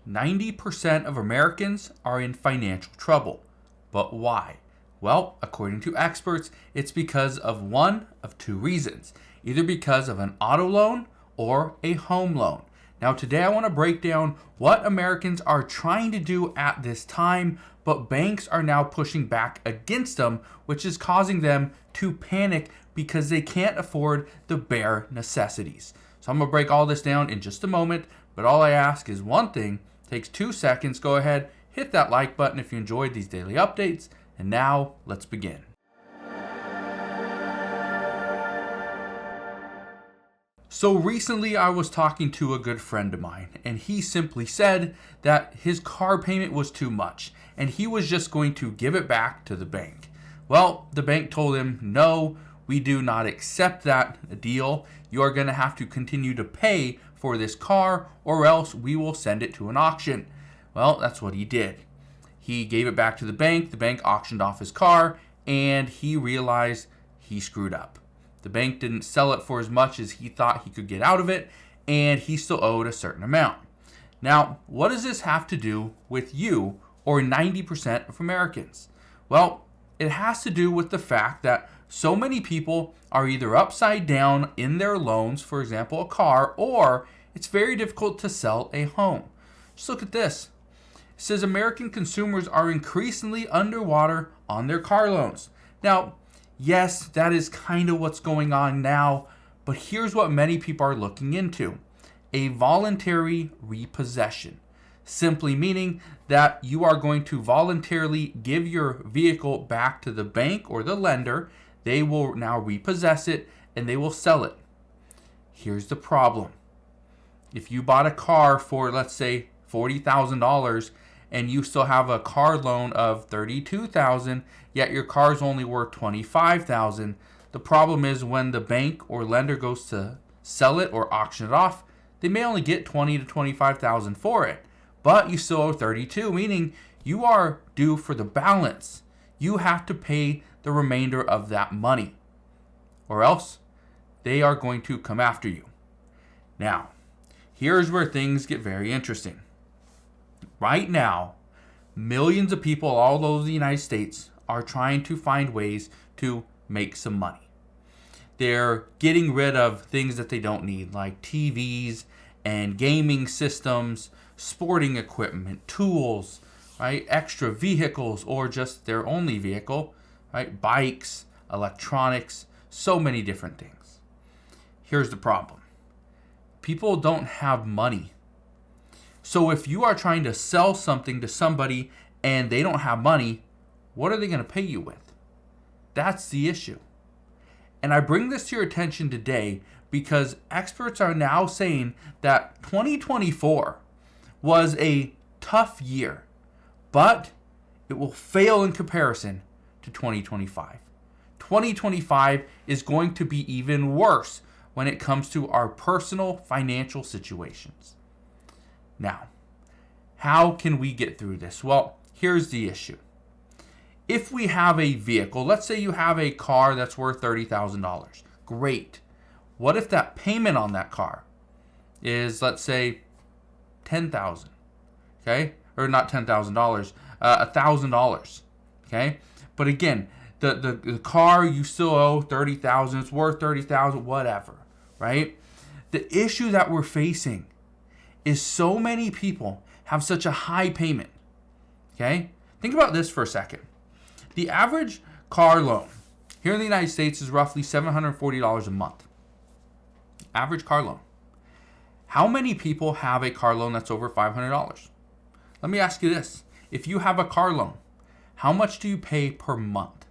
90% of Americans are in financial trouble. But why? Well, according to experts, it's because of one of two reasons. Either because of an auto loan or a home loan. Now today I want to break down what Americans are trying to do at this time, but banks are now pushing back against them, which is causing them to panic because they can't afford the bare necessities. So I'm going to break all this down in just a moment, but all I ask is one thing. It takes 2 seconds. Go ahead, hit that like button if you enjoyed these daily updates, and now let's begin. So recently I was talking to a good friend of mine, and he simply said that his car payment was too much and he was just going to give it back to the bank. Well, the bank told him, no, we do not accept that deal. You are going to have to continue to pay for this car or else we will send it to an auction. Well, that's what he did. He gave it back to the bank auctioned off his car, and he realized he screwed up. The bank didn't sell it for as much as he thought he could get out of it, and he still owed a certain amount. Now, what does this have to do with you or 90% of Americans? Well, it has to do with the fact that so many people are either upside down in their loans, for example, a car, or it's very difficult to sell a home. Just look at this. It says American consumers are increasingly underwater on their car loans. Now, yes, that is kind of what's going on now, but here's what many people are looking into. A voluntary repossession. Simply meaning that you are going to voluntarily give your vehicle back to the bank or the lender. They will now repossess it and they will sell it. Here's the problem. If you bought a car for, let's say, $40,000 and you still have a car loan of $32,000, yet your car's only worth $25,000, the problem is when the bank or lender goes to sell it or auction it off, they may only get $20,000 to $25,000 for it, but you still owe $32,000, meaning you are due for the balance. You have to pay the remainder of that money, or else they are going to come after you. Now, here's where things get very interesting. Right now, millions of people all over the United States are trying to find ways to make some money. They're getting rid of things that they don't need, like TVs and gaming systems, sporting equipment, tools, right? Extra vehicles or just their only vehicle, right? Bikes, electronics, so many different things. Here's the problem. People don't have money. So if you are trying to sell something to somebody and they don't have money, what are they going to pay you with? That's the issue. And I bring this to your attention today because experts are now saying that 2024 was a tough year, but it will fail in comparison to 2025. 2025 is going to be even worse when it comes to our personal financial situations. Now, how can we get through this? Well, here's the issue. If we have a vehicle, let's say you have a car that's worth $30,000. Great. What if that payment on that car is, let's say, $10,000? Okay? Or not $10,000, $1,000. Okay? But again, the car you still owe $30,000, it's worth $30,000, whatever, right? The issue that we're facing is so many people have such a high payment. Okay? Think about this for a second. The average car loan here in the United States is roughly $740 a month. Average car loan. How many people have a car loan that's over $500? Let me ask you this. If you have a car loan, how much do you pay per month?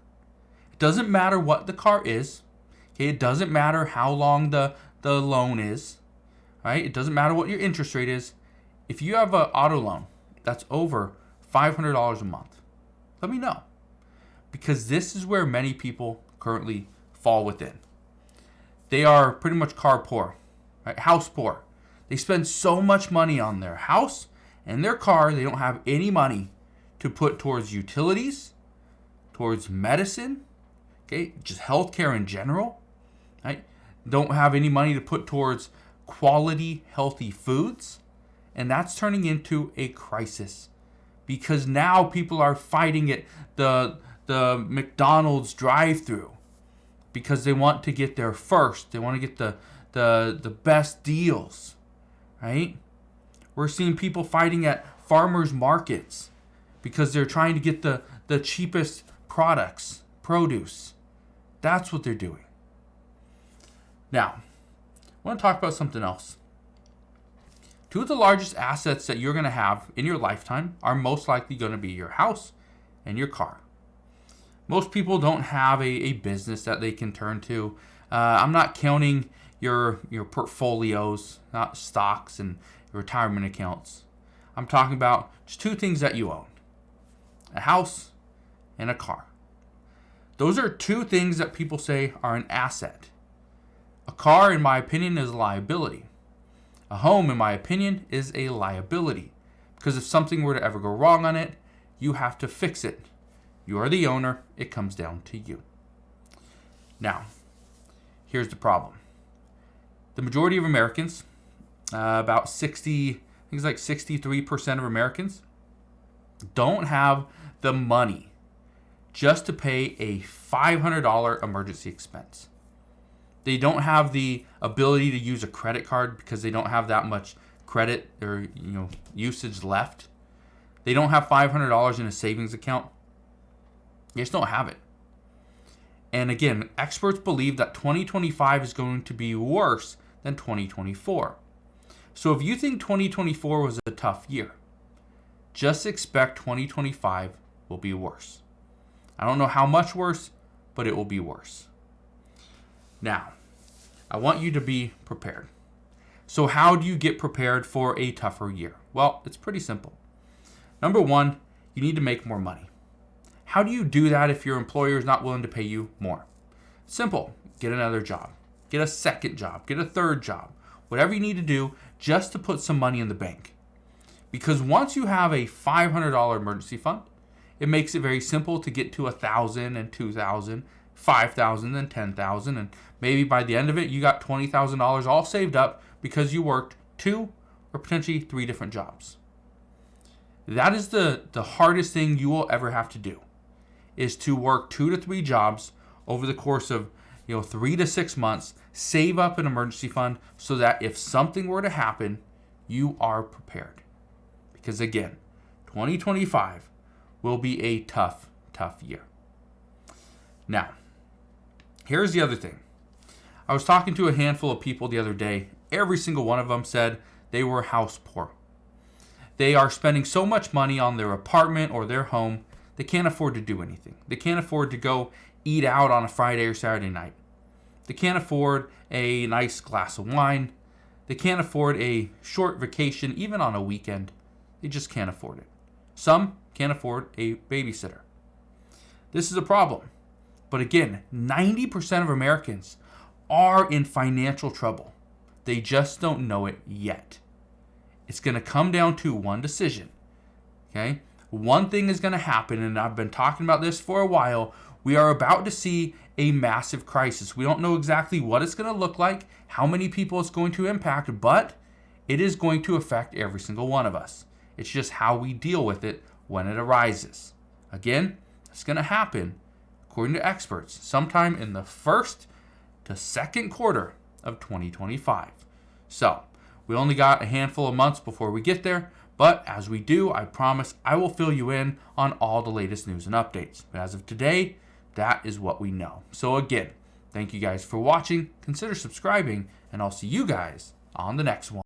It doesn't matter what the car is. Okay? It doesn't matter how long the loan is. Right? It doesn't matter what your interest rate is. If you have an auto loan that's over $500 a month, let me know. Because this is where many people currently fall within. They are pretty much car poor, right? House poor. They spend so much money on their house and their car, they don't have any money to put towards utilities, towards medicine, okay, just healthcare in general, right? Don't have any money to put towards quality, healthy foods. And that's turning into a crisis because now people are fighting at the McDonald's drive-thru because they want to get there first. They want to get the best deals, right? We're seeing people fighting at farmers markets because they're trying to get the cheapest produce. That's what they're doing. Now, I want to talk about something else. Two of the largest assets that you're going to have in your lifetime are most likely going to be your house and your car. Most people don't have a business that they can turn to. I'm not counting your portfolios, not stocks and retirement accounts. I'm talking about just two things that you own: a house and a car. Those are two things that people say are an asset. A car, in my opinion, is a liability. A home, in my opinion, is a liability. Because if something were to ever go wrong on it, you have to fix it. You are the owner. It comes down to you. Now, here's the problem. The majority of Americans, about 60, I think it's like 63% of Americans, don't have the money just to pay a $500 emergency expense. They don't have the ability to use a credit card because they don't have that much credit or usage left. They don't have $500 in a savings account. They just don't have it. And again, experts believe that 2025 is going to be worse than 2024. So if you think 2024 was a tough year, just expect 2025 will be worse. I don't know how much worse, but it will be worse. Now, I want you to be prepared. So how do you get prepared for a tougher year? Well, it's pretty simple. Number one, you need to make more money. How do you do that if your employer is not willing to pay you more? Simple. Get another job. Get a second job. Get a third job. Whatever you need to do just to put some money in the bank. Because once you have a $500 emergency fund, it makes it very simple to get to $1,000 and $2,000, $5,000 and $10,000, and maybe by the end of it you got $20,000 all saved up because you worked 2 or potentially 3 different jobs. That is the hardest thing you will ever have to do, is to work 2 to 3 jobs over the course of 3 to 6 months, save up an emergency fund so that if something were to happen, you are prepared. Because again, 2025 will be a tough year. Now, here's the other thing. I was talking to a handful of people the other day. Every single one of them said they were house poor. They are spending so much money on their apartment or their home, they can't afford to do anything. They can't afford to go eat out on a Friday or Saturday night. They can't afford a nice glass of wine. They can't afford a short vacation, even on a weekend. They just can't afford it. Some can't afford a babysitter. This is a problem. But again, 90% of Americans are in financial trouble. They just don't know it yet. It's going to come down to one decision. Okay? One thing is going to happen, and I've been talking about this for a while. We are about to see a massive crisis. We don't know exactly what it's going to look like, how many people it's going to impact, but it is going to affect every single one of us. It's just how we deal with it when it arises. Again, it's going to happen, according to experts, sometime in the first to second quarter of 2025. So, we only got a handful of months before we get there, but as we do, I promise I will fill you in on all the latest news and updates. But as of today, that is what we know. So again, thank you guys for watching. Consider subscribing, and I'll see you guys on the next one.